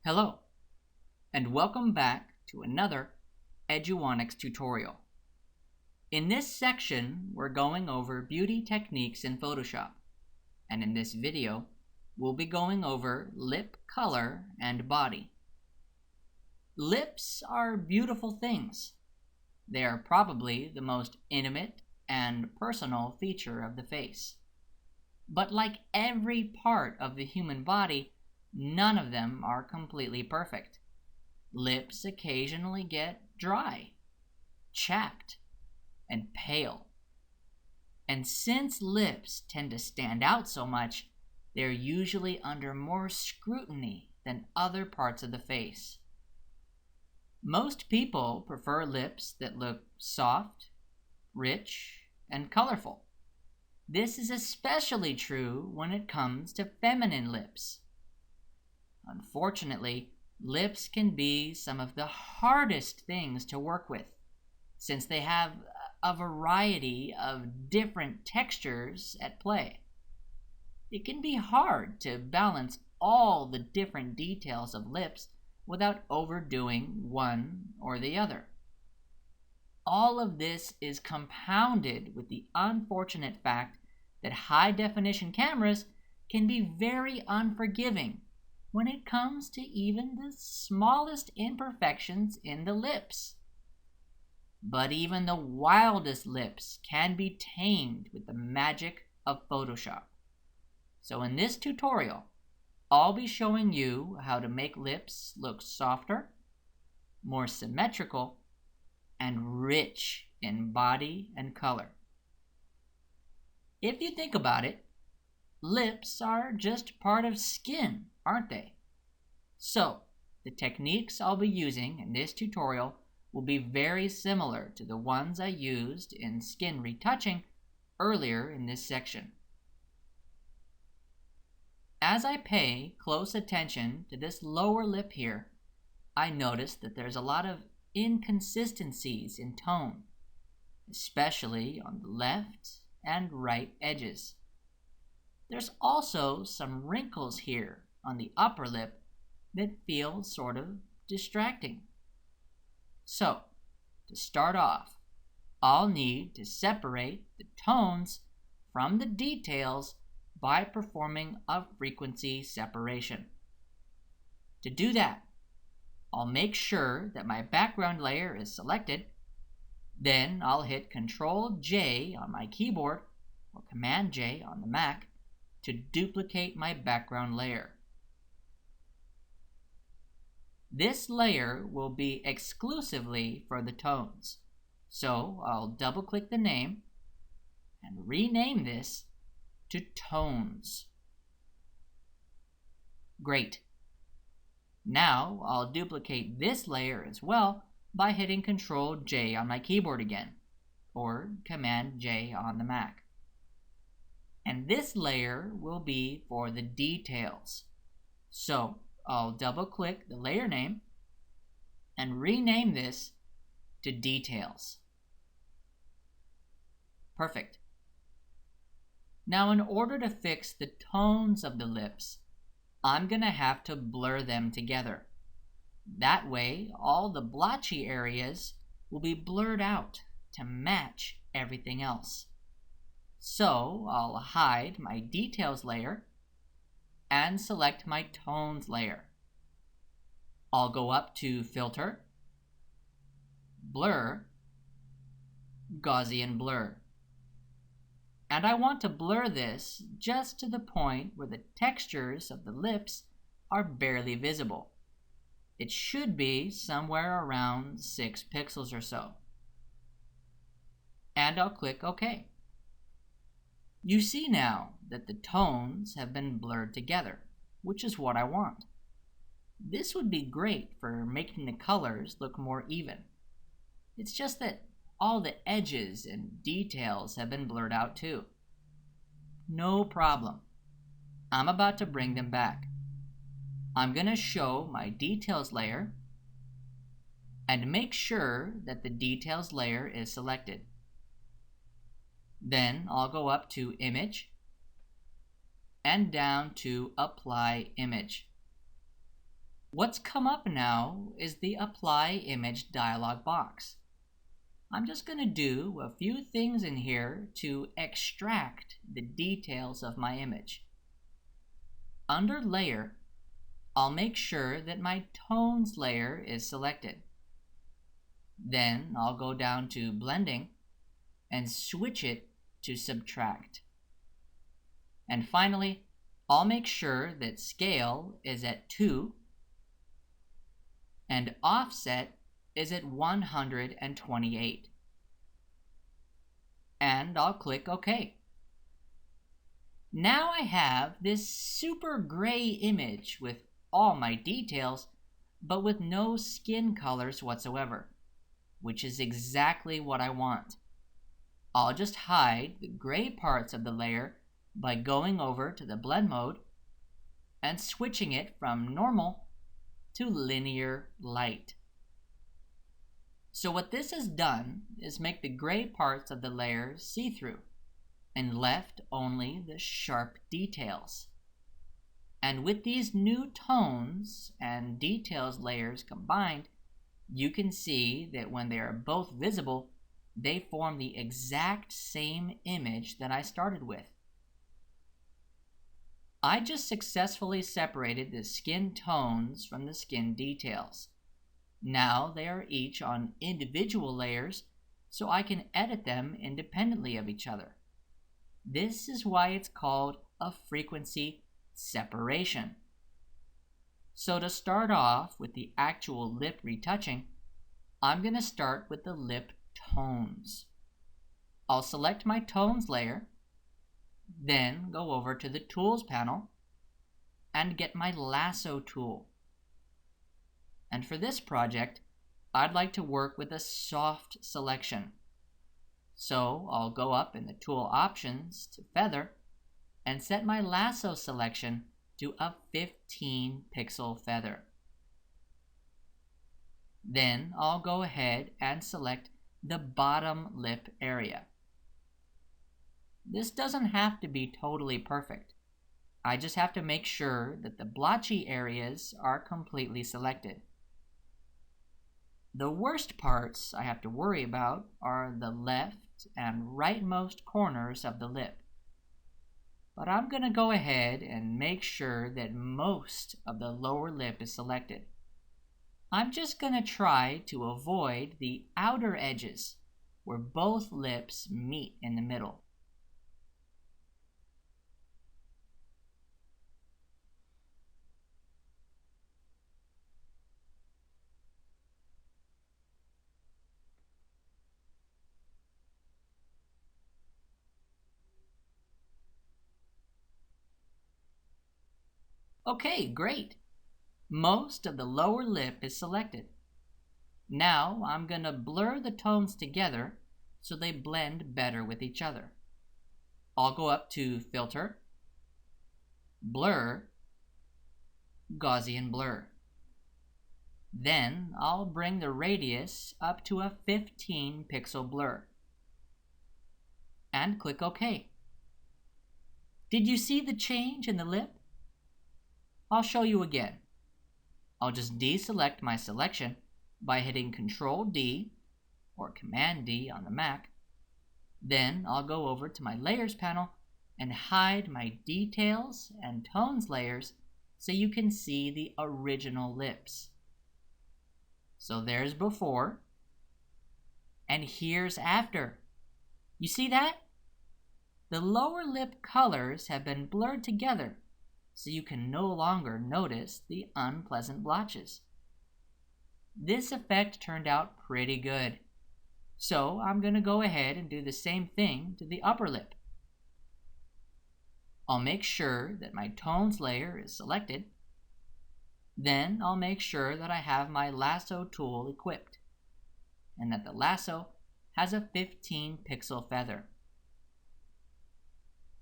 Hello, and welcome back to another Eduonix tutorial. In this section, we're going over beauty techniques in Photoshop, and in this video, we'll be going over lip color and body. Lips are beautiful things. They are probably the most intimate and personal feature of the face. But like every part of the human body, none of them are completely perfect. Lips occasionally get dry, chapped, and pale. And since lips tend to stand out so much, they're usually under more scrutiny than other parts of the face. Most people prefer lips that look soft, rich, and colorful. This is especially true when it comes to feminine lips. Unfortunately, lips can be some of the hardest things to work with, since they have a variety of different textures at play. It can be hard to balance all the different details of lips without overdoing one or the other. All of this is compounded with the unfortunate fact that high-definition cameras can be very unforgiving when it comes to even the smallest imperfections in the lips. But even the wildest lips can be tamed with the magic of Photoshop. So in this tutorial, I'll be showing you how to make lips look softer, more symmetrical, and rich in body and color. If you think about it, lips are just part of skin, aren't they? So, the techniques I'll be using in this tutorial will be very similar to the ones I used in skin retouching earlier in this section. As I pay close attention to this lower lip here, I notice that there's a lot of inconsistencies in tone, especially on the left and right edges. There's also some wrinkles here on the upper lip that feel sort of distracting. So, to start off, I'll need to separate the tones from the details by performing a frequency separation. To do that, I'll make sure that my background layer is selected. Then I'll hit Ctrl J on my keyboard or Command J on the Mac to duplicate my background layer. This layer will be exclusively for the tones, so I'll double-click the name and rename this to Tones. Great. Now I'll duplicate this layer as well by hitting Ctrl J on my keyboard again, or Command J on the Mac. And this layer will be for the details. So I'll double-click the layer name and rename this to Details. Perfect. Now, in order to fix the tones of the lips, I'm going to have to blur them together. That way, all the blotchy areas will be blurred out to match everything else. So I'll hide my Details layer and select my Tones layer. I'll go up to Filter, Blur, Gaussian Blur. And I want to blur this just to the point where the textures of the lips are barely visible. It should be somewhere around 6 pixels or so. And I'll click OK. You see now that the tones have been blurred together, which is what I want. This would be great for making the colors look more even. It's just that all the edges and details have been blurred out too. No problem. I'm about to bring them back. I'm going to show my Details layer and make sure that the Details layer is selected. Then I'll go up to Image and down to Apply Image. What's come up now is the Apply Image dialog box. I'm just going to do a few things in here to extract the details of my image. Under Layer, I'll make sure that my Tones layer is selected. Then I'll go down to Blending and switch it to Subtract. And finally, I'll make sure that Scale is at 2 and Offset is at 128. And I'll click OK. Now I have this super gray image with all my details, but with no skin colors whatsoever, which is exactly what I want. I'll just hide the gray parts of the layer by going over to the blend mode and switching it from normal to linear light. So what this has done is make the gray parts of the layer see-through and left only the sharp details. And with these new tones and details layers combined, you can see that when they are both visible, they form the exact same image that I started with. I just successfully separated the skin tones from the skin details. Now they are each on individual layers, so I can edit them independently of each other. This is why it's called a frequency separation. So to start off with the actual lip retouching, I'm going to start with the lip tones. I'll select my tones layer, then go over to the Tools panel and get my Lasso tool. And for this project, I'd like to work with a soft selection. So I'll go up in the Tool Options to Feather and set my Lasso selection to a 15 pixel feather. Then I'll go ahead and select the bottom lip area. This doesn't have to be totally perfect. I just have to make sure that the blotchy areas are completely selected. The worst parts I have to worry about are the left and rightmost corners of the lip. But I'm going to go ahead and make sure that most of the lower lip is selected. I'm just going to try to avoid the outer edges where both lips meet in the middle. Okay, great. Most of the lower lip is selected. Now I'm going to blur the tones together so they blend better with each other. I'll go up to Filter, Blur, Gaussian Blur. Then I'll bring the radius up to a 15 pixel blur. And click OK. Did you see the change in the lip? I'll show you again. I'll just deselect my selection by hitting Ctrl D or Command D on the Mac. Then I'll go over to my Layers panel and hide my Details and Tones layers so you can see the original lips. So there's before, and here's after. You see that? The lower lip colors have been blurred together, so you can no longer notice the unpleasant blotches. This effect turned out pretty good. So I'm going to go ahead and do the same thing to the upper lip. I'll make sure that my Tones layer is selected. Then I'll make sure that I have my Lasso tool equipped and that the lasso has a 15 pixel feather.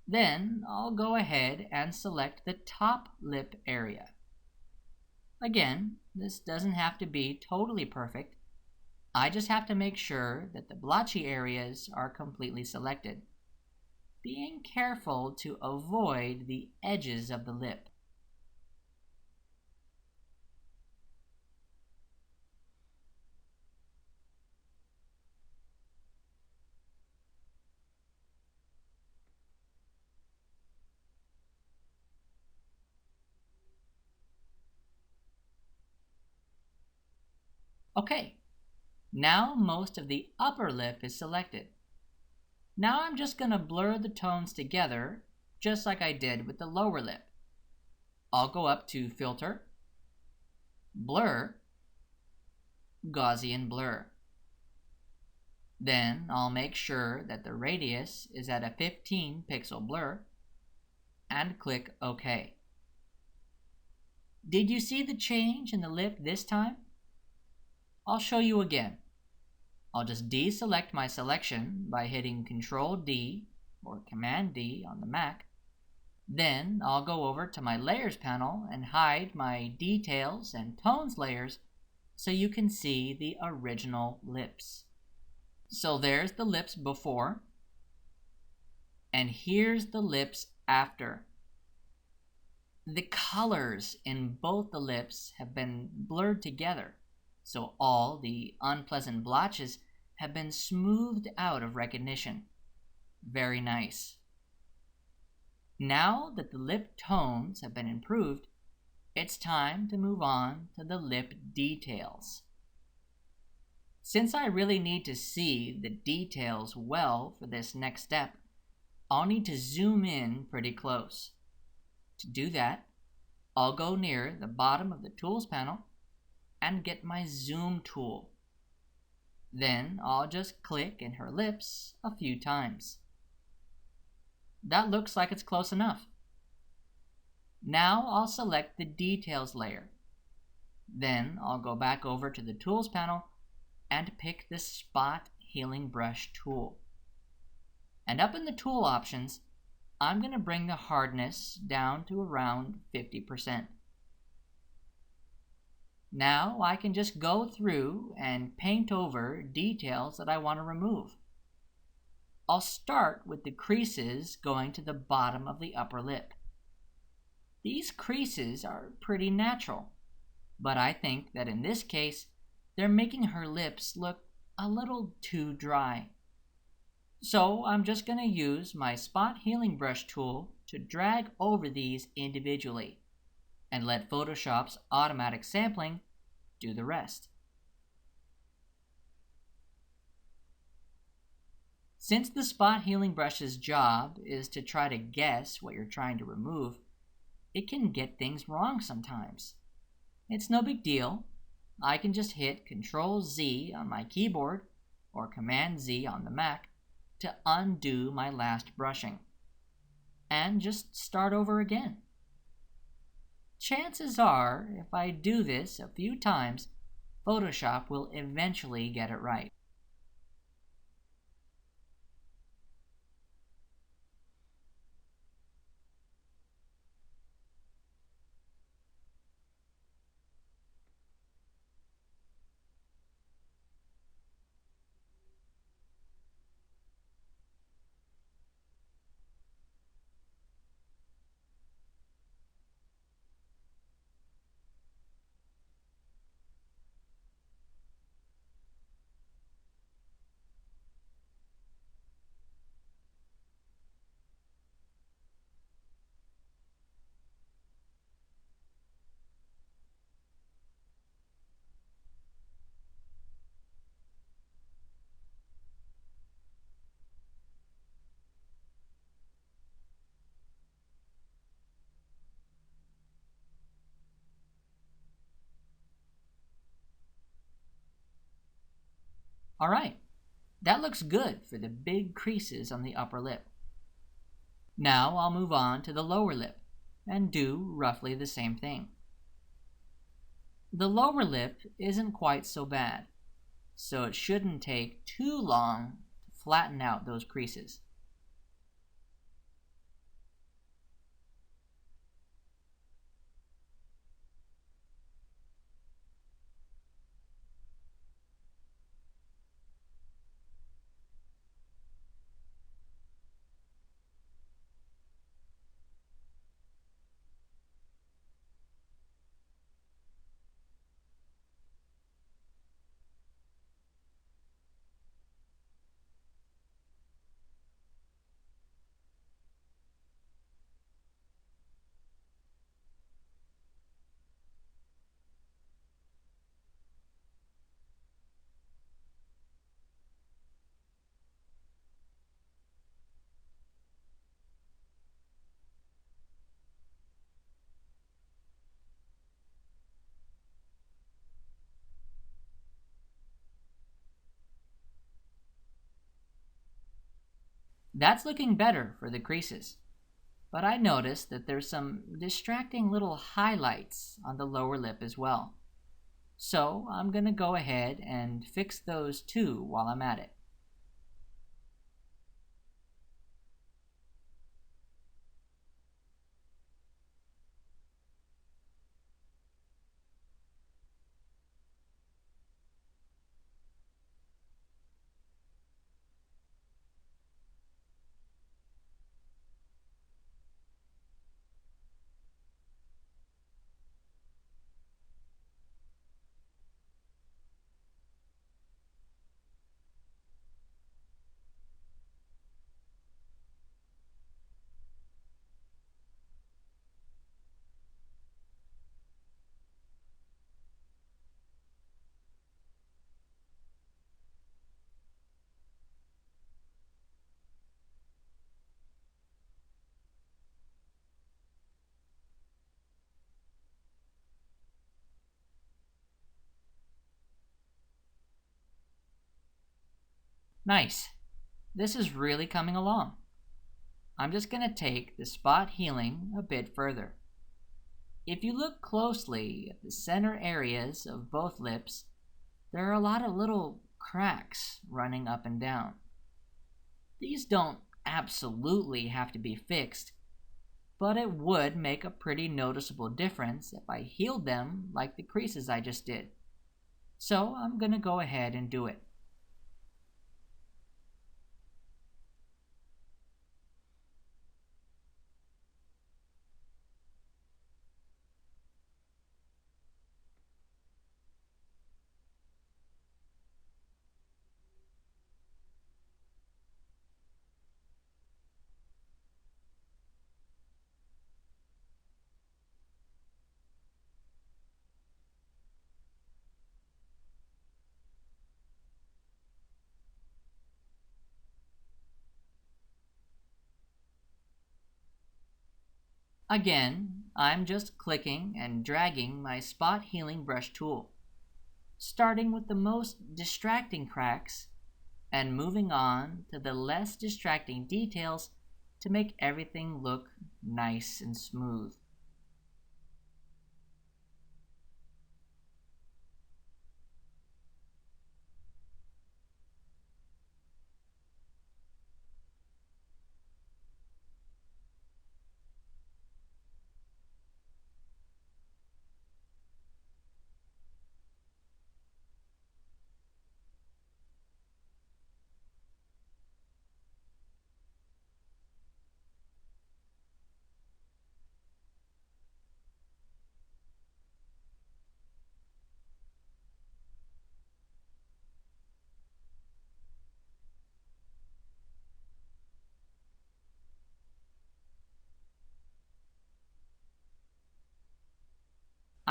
Then I'll go ahead and select the top lip area. Again, this doesn't have to be totally perfect. I just have to make sure that the blotchy areas are completely selected, being careful to avoid the edges of the lip. Okay, now most of the upper lip is selected. Now I'm just going to blur the tones together, just like I did with the lower lip. I'll go up to Filter, Blur, Gaussian Blur. Then I'll make sure that the radius is at a 15 pixel blur and click OK. Did you see the change in the lip this time? I'll show you again. I'll just deselect my selection by hitting Ctrl D or Command D on the Mac. Then I'll go over to my Layers panel and hide my Details and Tones layers so you can see the original lips. So there's the lips before, and here's the lips after. The colors in both the lips have been blurred together, so all the unpleasant blotches have been smoothed out of recognition. Very nice. Now that the lip tones have been improved, it's time to move on to the lip details. Since I really need to see the details well for this next step, I'll need to zoom in pretty close. To do that, I'll go near the bottom of the Tools panel and get my Zoom tool. Then I'll just click in her lips a few times. That looks like it's close enough. Now I'll select the Details layer. Then I'll go back over to the Tools panel and pick the Spot Healing Brush tool. And up in the tool options, I'm going to bring the hardness down to around 50%. Now I can just go through and paint over details that I want to remove. I'll start with the creases going to the bottom of the upper lip. These creases are pretty natural, but I think that in this case, they're making her lips look a little too dry. So I'm just going to use my Spot Healing Brush tool to drag over these individually and let Photoshop's automatic sampling do the rest. Since the Spot Healing Brush's job is to try to guess what you're trying to remove, it can get things wrong sometimes. It's no big deal. I can just hit Ctrl Z on my keyboard or Command Z on the Mac to undo my last brushing and just start over again. Chances are, if I do this a few times, Photoshop will eventually get it right. Alright, that looks good for the big creases on the upper lip. Now I'll move on to the lower lip and do roughly the same thing. The lower lip isn't quite so bad, so it shouldn't take too long to flatten out those creases. That's looking better for the creases. But I noticed that there's some distracting little highlights on the lower lip as well. So I'm going to go ahead and fix those too while I'm at it. Nice. This is really coming along. I'm just going to take the spot healing a bit further. If you look closely at the center areas of both lips, there are a lot of little cracks running up and down. These don't absolutely have to be fixed, but it would make a pretty noticeable difference if I healed them like the creases I just did. So I'm going to go ahead and do it. Again, I'm just clicking and dragging my spot healing brush tool, starting with the most distracting cracks and moving on to the less distracting details to make everything look nice and smooth.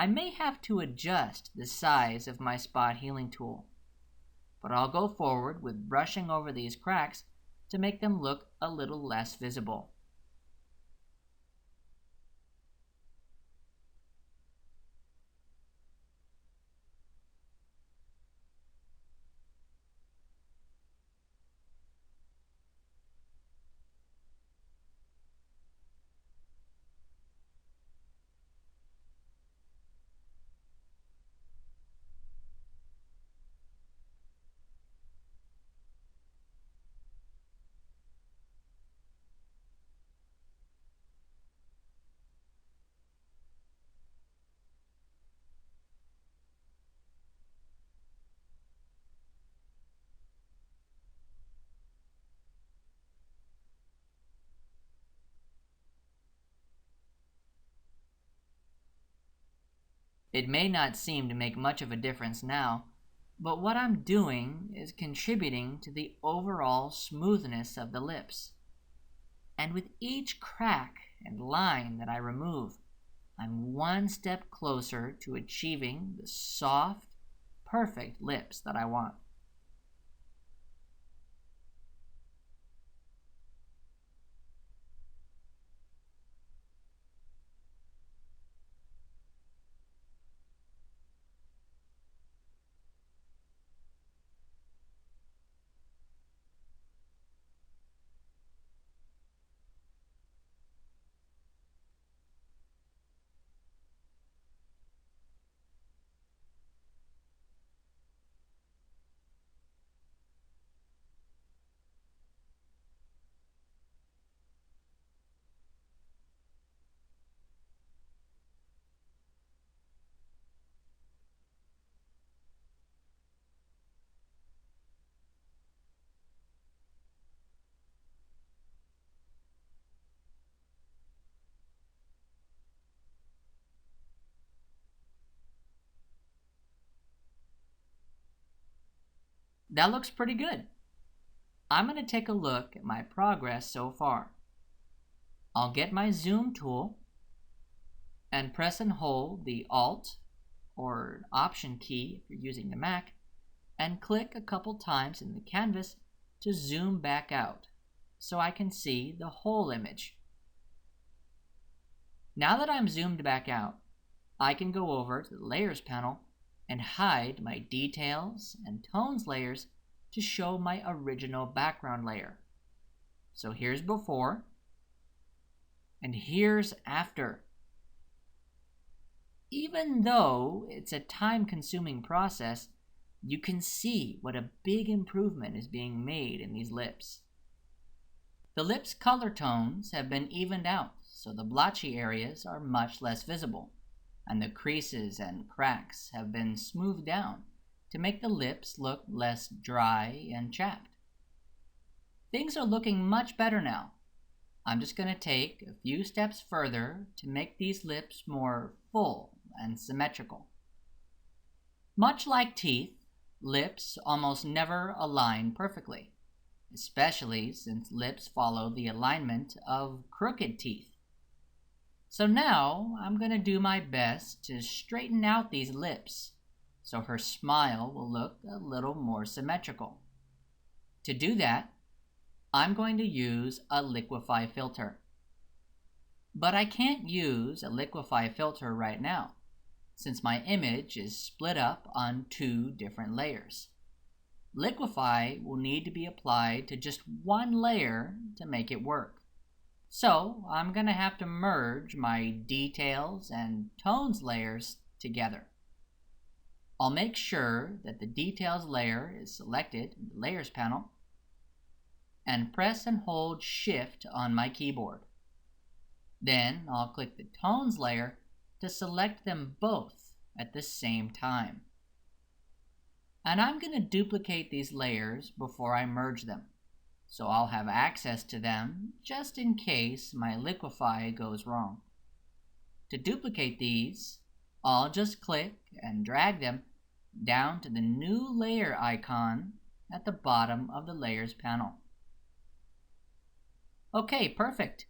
I may have to adjust the size of my spot healing tool, but I'll go forward with brushing over these cracks to make them look a little less visible. It may not seem to make much of a difference now, but what I'm doing is contributing to the overall smoothness of the lips. And with each crack and line that I remove, I'm one step closer to achieving the soft, perfect lips that I want. That looks pretty good. I'm going to take a look at my progress so far. I'll get my zoom tool and press and hold the Alt or Option key if you're using the Mac, and click a couple times in the canvas to zoom back out so I can see the whole image. Now that I'm zoomed back out, I can go over to the Layers panel and hide my Details and Tones layers to show my original background layer. So here's before, and here's after. Even though it's a time-consuming process, you can see what a big improvement is being made in these lips. The lips' color tones have been evened out, so the blotchy areas are much less visible, and the creases and cracks have been smoothed down to make the lips look less dry and chapped. Things are looking much better now. I'm just going to take a few steps further to make these lips more full and symmetrical. Much like teeth, lips almost never align perfectly, especially since lips follow the alignment of crooked teeth. So now I'm going to do my best to straighten out these lips so her smile will look a little more symmetrical. To do that, I'm going to use a Liquify filter. But I can't use a Liquify filter right now, since my image is split up on two different layers. Liquify will need to be applied to just one layer to make it work. So I'm going to have to merge my Details and Tones layers together. I'll make sure that the Details layer is selected in the Layers panel and press and hold Shift on my keyboard. Then I'll click the Tones layer to select them both at the same time. And I'm going to duplicate these layers before I merge them, so I'll have access to them just in case my Liquify goes wrong. To duplicate these, I'll just click and drag them down to the new layer icon at the bottom of the Layers panel. Okay, perfect.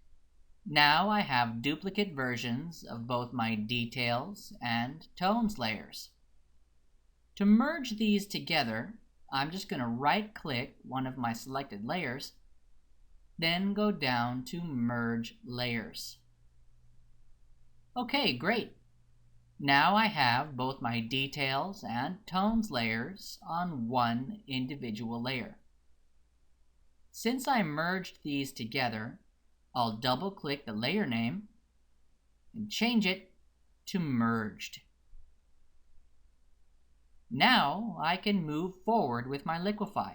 Now I have duplicate versions of both my Details and Tones layers. To merge these together, I'm just going to right-click one of my selected layers, then go down to Merge Layers. Okay, great. Now I have both my Details and Tones layers on one individual layer. Since I merged these together, I'll double-click the layer name and change it to Merged. Now I can move forward with my Liquify.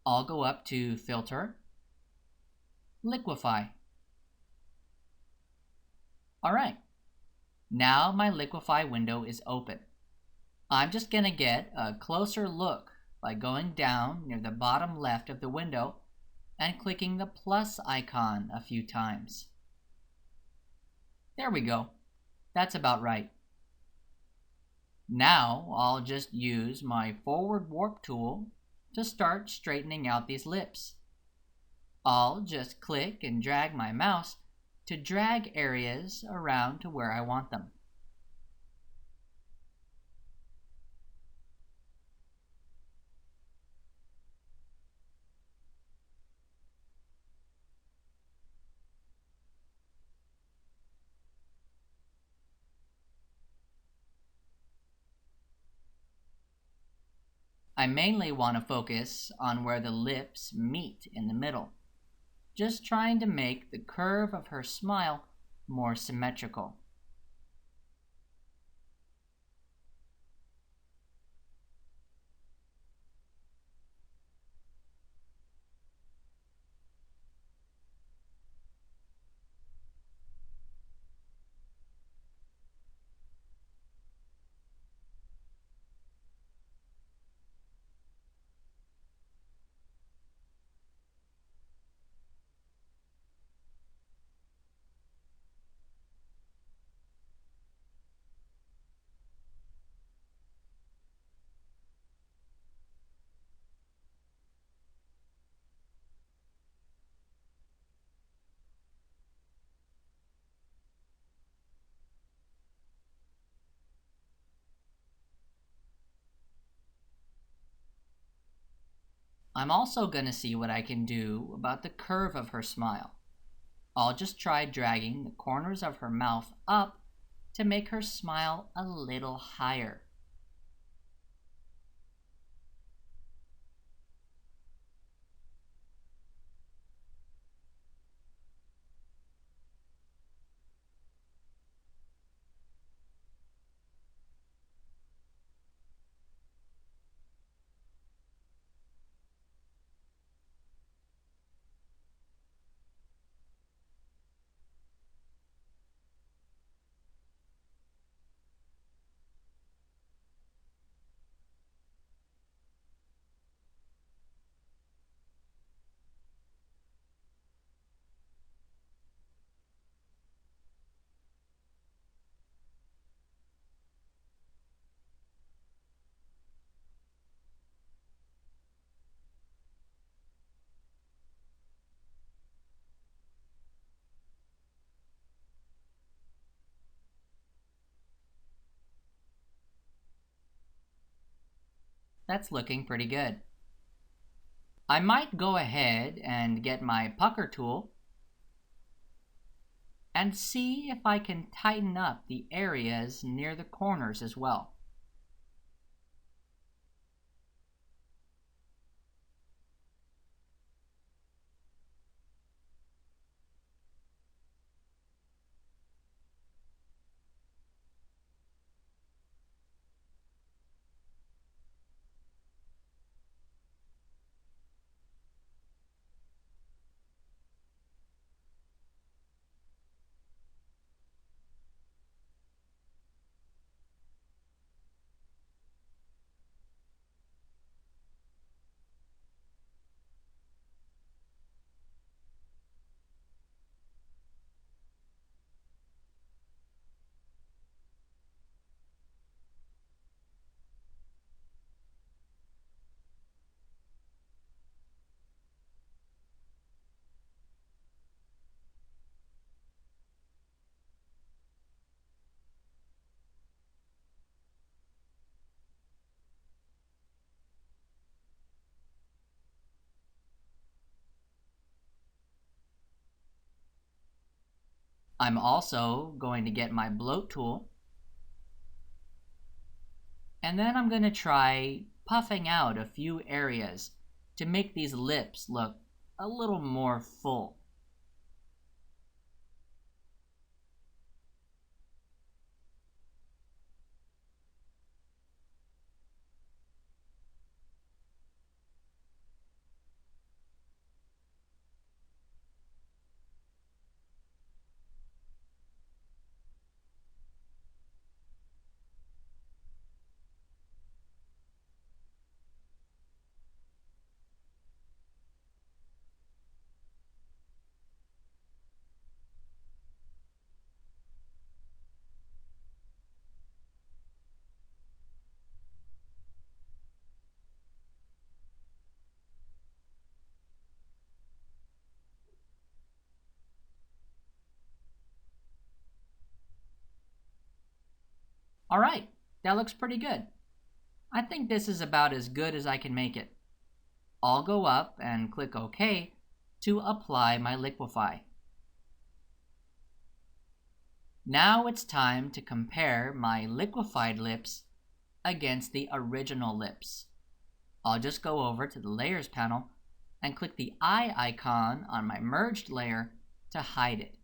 I'll go up to Filter, Liquify. Alright, now my Liquify window is open. I'm just going to get a closer look by going down near the bottom left of the window and clicking the plus icon a few times. There we go. That's about right. Now I'll just use my forward warp tool to start straightening out these lips. I'll just click and drag my mouse to drag areas around to where I want them. I mainly want to focus on where the lips meet in the middle, just trying to make the curve of her smile more symmetrical. I'm also going to see what I can do about the curve of her smile. I'll just try dragging the corners of her mouth up to make her smile a little higher. That's looking pretty good. I might go ahead and get my pucker tool and see if I can tighten up the areas near the corners as well. I'm also going to get my bloat tool, and then I'm going to try puffing out a few areas to make these lips look a little more full. All right, that looks pretty good. I think this is about as good as I can make it. I'll go up and click OK to apply my Liquify. Now it's time to compare my liquefied lips against the original lips. I'll just go over to the Layers panel and click the eye icon on my merged layer to hide it.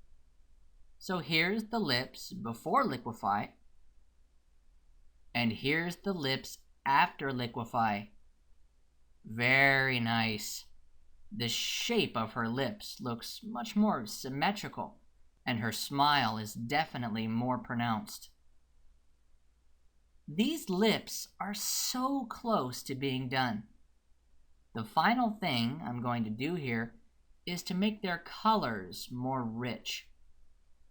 So here's the lips before Liquify, and here's the lips after Liquify. Very nice. The shape of her lips looks much more symmetrical, and her smile is definitely more pronounced. These lips are so close to being done. The final thing I'm going to do here is to make their colors more rich.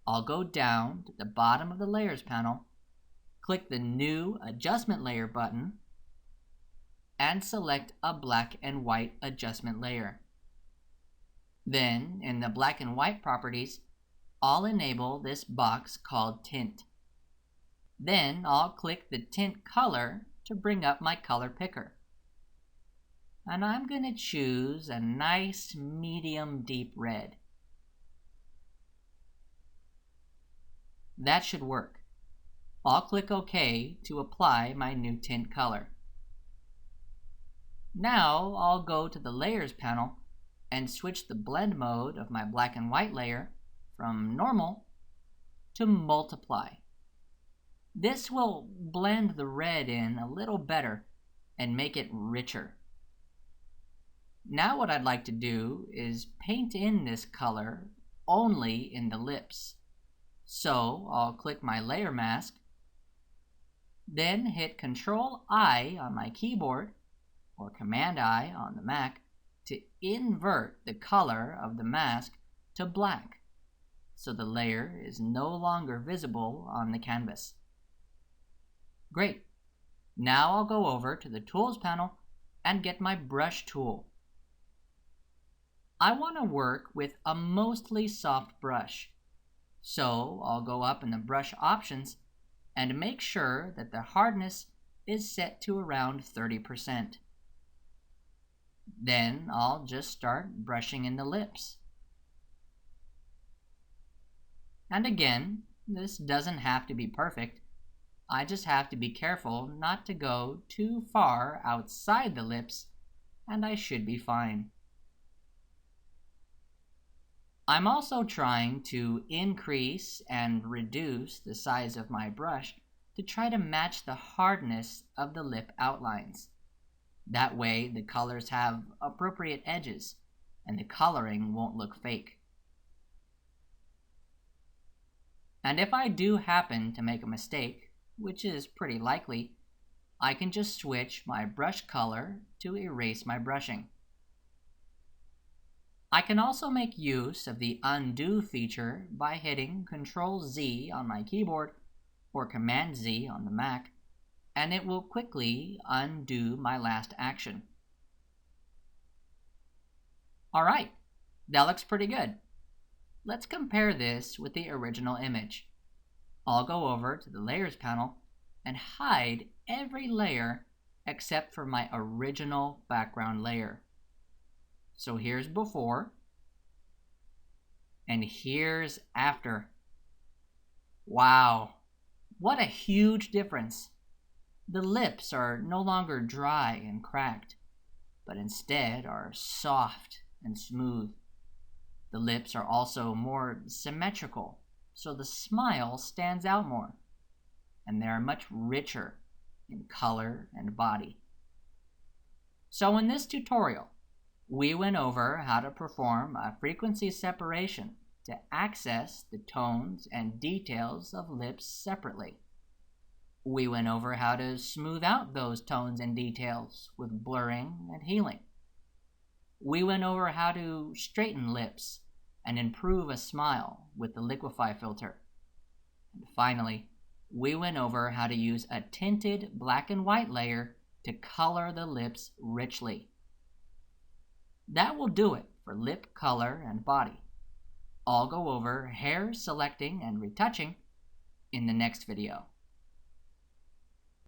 I'll go down to the bottom of the Layers panel, click the New Adjustment Layer button, and select a black and white adjustment layer. Then, in the black and white properties, I'll enable this box called Tint. Then I'll click the Tint color to bring up my color picker. and I'm going to choose a nice medium deep red. That should work. I'll click OK to apply my new tint color. Now I'll go to the Layers panel and switch the blend mode of my black and white layer from normal to multiply. This will blend the red in a little better and make it richer. Now what I'd like to do is paint in this color only in the lips. So I'll click my layer mask, then hit Ctrl-I on my keyboard or Command-I on the Mac to invert the color of the mask to black, so the layer is no longer visible on the canvas. Great. Now I'll go over to the Tools panel and get my brush tool. I want to work with a mostly soft brush, so I'll go up in the brush options and make sure that the hardness is set to around 30%. Then I'll just start brushing in the lips. And again, this doesn't have to be perfect. I just have to be careful not to go too far outside the lips, and I should be fine. I'm also trying to increase and reduce the size of my brush to try to match the hardness of the lip outlines. That way the colors have appropriate edges and the coloring won't look fake. And if I do happen to make a mistake, which is pretty likely, I can just switch my brush color to erase my brushing. I can also make use of the undo feature by hitting Ctrl-Z on my keyboard or Command-Z on the Mac, and it will quickly undo my last action. Alright, that looks pretty good. Let's compare this with the original image. I'll go over to the Layers panel and hide every layer except for my original background layer. So here's before, and here's after. Wow, what a huge difference. The lips are no longer dry and cracked, but instead are soft and smooth. The lips are also more symmetrical, so the smile stands out more, and they are much richer in color and body. So in this tutorial, we went over how to perform a frequency separation to access the tones and details of lips separately. We went over how to smooth out those tones and details with blurring and healing. We went over how to straighten lips and improve a smile with the Liquify filter. And finally, we went over how to use a tinted black and white layer to color the lips richly. That will do it for lip color and body. I'll go over hair selecting and retouching in the next video.